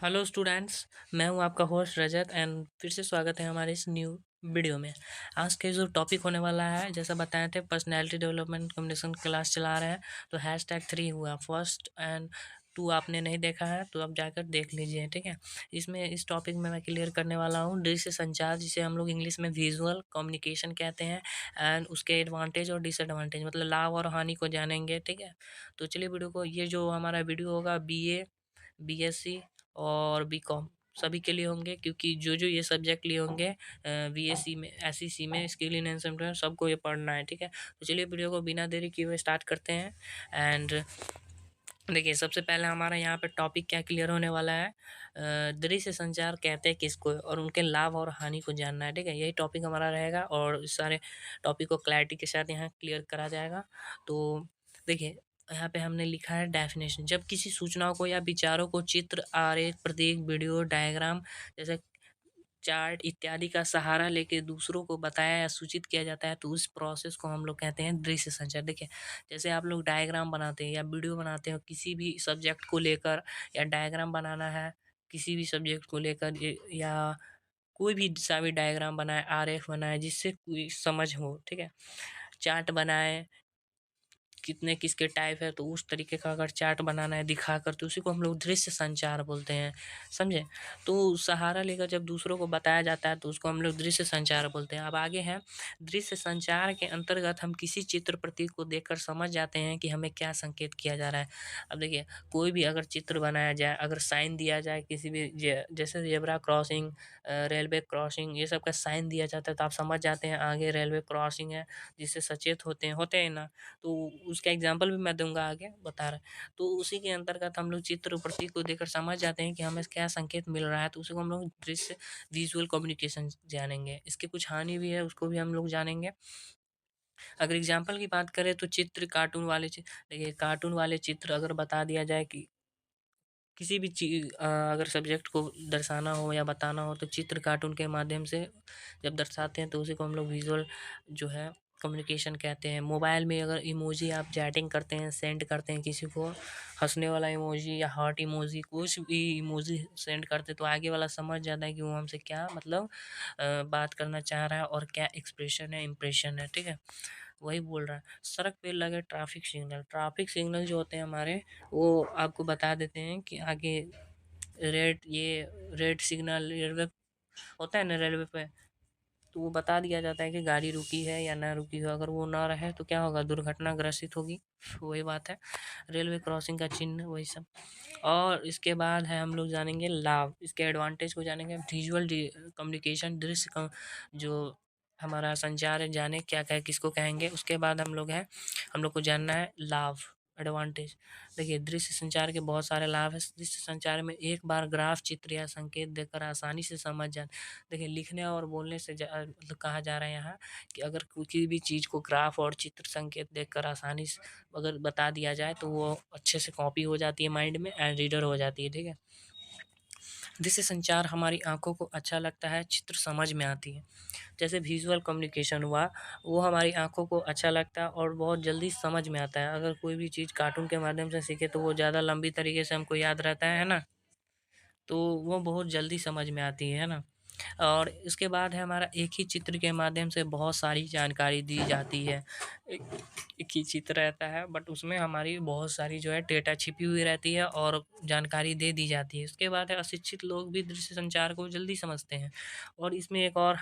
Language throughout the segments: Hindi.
Hello students. मैं हूं आपका होस्ट रजत एंड फिर से स्वागत है हमारे इस न्यू वीडियो में। आज के जो टॉपिक होने वाला है, जैसा बताए थे, पर्सनैलिटी डेवलपमेंट कम्युनिकेशन क्लास चला रहे हैं। तो #3 हुआ, फर्स्ट एंड 2 आपने नहीं देखा है तो आप जाकर देख लीजिए, ठीक है। इसमें इस टॉपिक में मैं क्लियर करने वाला हूँ दृश्य संचार, जिसे हम लोग इंग्लिश में विजुअल कम्युनिकेशन कहते हैं, एंड उसके एडवांटेज और डिसएडवांटेज, मतलब लाभ और हानि को जानेंगे, ठीक है। तो चलिए वीडियो को, ये जो हमारा वीडियो होगा BA, BSc और बीकॉम सभी के लिए होंगे, क्योंकि जो ये सब्जेक्ट लिए होंगे BSc में, SEC में, स्किल इनहेंसमेंट में, सबको ये पढ़ना है, ठीक है। तो चलिए वीडियो को बिना देरी किए हुए स्टार्ट करते हैं। एंड देखिए, सबसे पहले हमारा यहाँ पे टॉपिक क्या क्लियर होने वाला है, दृश्य संचार कहते हैं किसको और उनके लाभ और हानि को जानना है, ठीक है। यही टॉपिक हमारा रहेगा और इस सारे टॉपिक को क्लैरिटी के साथ यहाँ क्लियर करा जाएगा। तो देखिए, यहाँ पे हमने लिखा है डेफिनेशन। जब किसी सूचनाओं को या विचारों को चित्र, आरेख, प्रतीक, वीडियो, डायग्राम जैसे चार्ट इत्यादि का सहारा लेके दूसरों को बताया या सूचित किया जाता है, तो उस प्रोसेस को हम लोग कहते हैं दृश्य संचार। देखिए, जैसे आप लोग डायग्राम बनाते हैं या वीडियो बनाते हो किसी भी सब्जेक्ट को लेकर, या डायग्राम बनाना है किसी भी सब्जेक्ट को लेकर, या कोई भी सा भी डायग्राम बनाए, आरेख बनाए जिससे कोई समझ हो, ठीक है। चार्ट बनाए, कितने किसके टाइप है, तो उस तरीके का अगर चार्ट बनाना है दिखाकर, तो उसी को हम लोग दृश्य संचार बोलते हैं, समझे। तो सहारा लेकर जब दूसरों को बताया जाता है तो उसको हम लोग दृश्य संचार बोलते हैं। अब आगे है, दृश्य संचार के अंतर्गत हम किसी चित्र प्रतीक को देखकर समझ जाते हैं कि हमें क्या संकेत किया जा रहा है। अब देखिए, कोई भी अगर चित्र बनाया जाए, अगर साइन दिया जाए किसी भी जैसे जेब्रा क्रॉसिंग, रेलवे क्रॉसिंग, ये सब का साइन दिया जाता है, तो आप समझ जाते हैं आगे रेलवे क्रॉसिंग है, जिससे सचेत होते हैं ना। तो उसका एग्जाम्पल भी मैं दूंगा आगे बता रहा है। तो उसी के अंतर्गत हम लोग चित्र प्रतीक को देखकर समझ जाते हैं कि हमें क्या संकेत मिल रहा है, तो उसी को हम लोग दृश्य विजुअल कम्युनिकेशन जानेंगे। इसके कुछ हानि भी है, उसको भी हम लोग जानेंगे। अगर एग्जाम्पल की बात करें तो चित्र, कार्टून वाले चित्र, देखिए कार्टून वाले चित्र अगर बता दिया जाए कि किसी भी चीज अगर सब्जेक्ट को दर्शाना हो या बताना हो, तो चित्र कार्टून के माध्यम से जब दर्शाते हैं तो उसी को हम लोग विजुअल जो है कम्युनिकेशन कहते हैं। मोबाइल में अगर इमोजी आप चैटिंग करते हैं, सेंड करते हैं किसी को, हंसने वाला इमोजी या हार्ट इमोजी, कुछ भी इमोजी सेंड करते, तो आगे वाला समझ जाता है कि वो हमसे क्या मतलब बात करना चाह रहा है और क्या एक्सप्रेशन है, इम्प्रेशन है, ठीक है। वही बोल रहा है। सड़क पे लगे ट्रैफिक सिग्नल जो होते हैं हमारे, वो आपको बता देते हैं कि आगे रेड सिग्नल, रेलवे होता है ना रेलवे पे, तो वो बता दिया जाता है कि गाड़ी रुकी है या ना रुकी हो। अगर वो ना रहे तो क्या होगा, दुर्घटना ग्रसित होगी। वही बात है, रेलवे क्रॉसिंग का चिन्ह, वही सब। और इसके बाद है हम लोग जानेंगे लाभ, इसके एडवांटेज को जानेंगे। विजुअल कम्युनिकेशन, जो हमारा संचार है, जाने क्या क्या किसको कहेंगे। उसके बाद हम लोग को जानना है लाभ, एडवांटेज। देखिए, दृश्य संचार के बहुत सारे लाभ हैं। दृश्य संचार में एक बार ग्राफ, चित्र या संकेत देकर आसानी से समझ जा, देखिए लिखने और बोलने से मतलब कहा जा रहा है यहाँ कि अगर किसी भी चीज़ को ग्राफ और चित्र संकेत देखकर आसानी से अगर बता दिया जाए, तो वो अच्छे से कॉपी हो जाती है माइंड में एंड रीडर हो जाती है, ठीक है। दृश्य संचार हमारी आंखों को अच्छा लगता है, चित्र समझ में आती है। जैसे विजुअल कम्युनिकेशन हुआ, वो हमारी आंखों को अच्छा लगता है और बहुत जल्दी समझ में आता है। अगर कोई भी चीज़ कार्टून के माध्यम से सीखे तो वो ज़्यादा लंबी तरीके से हमको याद रहता है ना, तो वो बहुत जल्दी समझ में आती है ना। और इसके बाद है हमारा, एक ही चित्र के माध्यम से बहुत सारी जानकारी दी जाती है। एक एक ही चित्र रहता है, बट उसमें हमारी बहुत सारी जो है डेटा छिपी हुई रहती है और जानकारी दे दी जाती है। उसके बाद है, अशिक्षित लोग भी दृश्य संचार को जल्दी समझते हैं। और इसमें एक और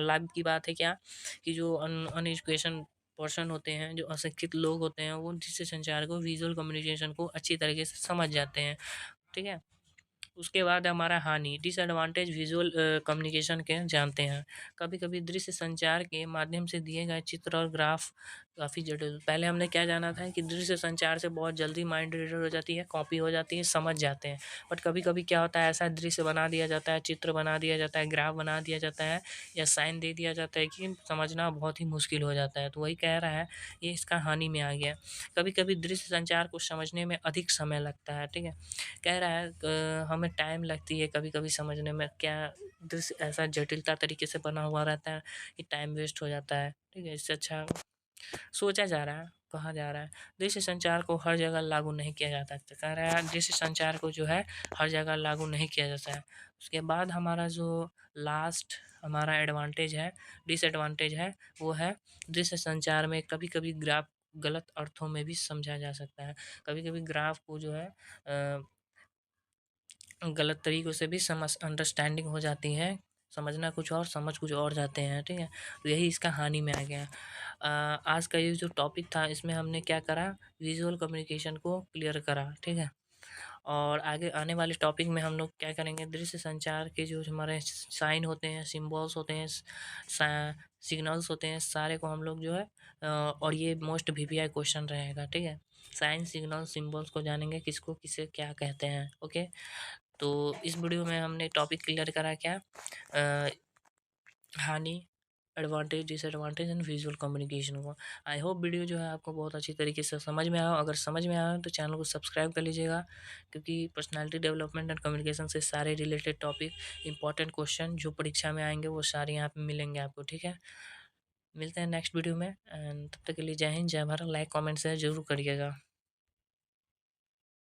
लाभ की बात है क्या, कि जो अनएजुकेशन पर्सन होते हैं, जो अशिक्षित लोग होते हैं, वो दृश्य संचार को, विजुअल कम्युनिकेशन को अच्छी तरीके से समझ जाते हैं, ठीक है। उसके बाद हमारा हानि, डिसएडवांटेज विजुअल कम्युनिकेशन के जानते हैं। कभी-कभी दृश्य संचार के माध्यम से दिए गए चित्र और ग्राफ काफ़ी जटिल, पहले हमने क्या जाना था कि दृश्य संचार से बहुत जल्दी माइंड रीडर हो जाती है, कॉपी हो जाती है, समझ जाते हैं। बट कभी-कभी क्या होता है, ऐसा दृश्य बना दिया जाता है, चित्र बना दिया जाता है, ग्राफ बना दिया जाता है या साइन दे दिया जाता है कि समझना बहुत ही मुश्किल हो जाता है। तो वही कह रहा है, ये इसका हानि में आ गया। कभी-कभी दृश्य संचार को समझने में अधिक समय लगता है, ठीक है। कह रहा है हमें टाइम लगती है कभी-कभी समझने में, क्या दृश्य ऐसा जटिलता तरीके से बना हुआ रहता है कि टाइम वेस्ट हो जाता है, ठीक है। इससे अच्छा सोचा जा रहा है, कहा जा रहा है दृश्य संचार को हर जगह लागू नहीं किया जाता, तो कह रहा है दृश्य संचार को जो है हर जगह लागू नहीं किया जाता है। उसके बाद हमारा जो लास्ट हमारा एडवांटेज है, डिसएडवांटेज है, वो है दृश्य संचार में कभी कभी ग्राफ गलत अर्थों में भी समझा जा सकता है। कभी कभी ग्राफ को जो है गलत तरीक़ों से भी समझ अंडरस्टैंडिंग हो जाती है, समझना कुछ और समझ कुछ और जाते हैं, ठीक है? तो यही इसका हानि में आ गया। आज का ये जो टॉपिक था इसमें हमने क्या करा, विज़ुअल कम्युनिकेशन को क्लियर करा, ठीक है? और आगे आने वाले टॉपिक में हम लोग क्या करेंगे, दृश्य संचार के जो हमारे साइन होते हैं, सिंबल्स होते हैं, सिग्नल्स होते हैं, सारे को हम लोग जो है और ये मोस्ट वीवीआई क्वेश्चन रहेगा, ठीक है? साइन सिग्नल सिंबल्स को जानेंगे किसको किसे क्या कहते हैं। ओके, तो इस वीडियो में हमने टॉपिक क्लियर करा क्या, हानि, advantage, disadvantage and visual communication को। आई होप वीडियो जो है आपको बहुत अच्छी तरीके से समझ में आया। अगर समझ में आया तो चैनल को सब्सक्राइब कर लीजिएगा, क्योंकि पर्सनालिटी डेवलपमेंट एंड कम्युनिकेशन से सारे रिलेटेड टॉपिक, इंपॉर्टेंट क्वेश्चन जो परीक्षा में आएंगे वो सारे यहाँ पे मिलेंगे आपको, ठीक है? मिलते हैं नेक्स्ट वीडियो में, एंड तब तक के लिए जय हिंद, जय भारत। लाइक कमेंट शेयर जरूर करिएगा।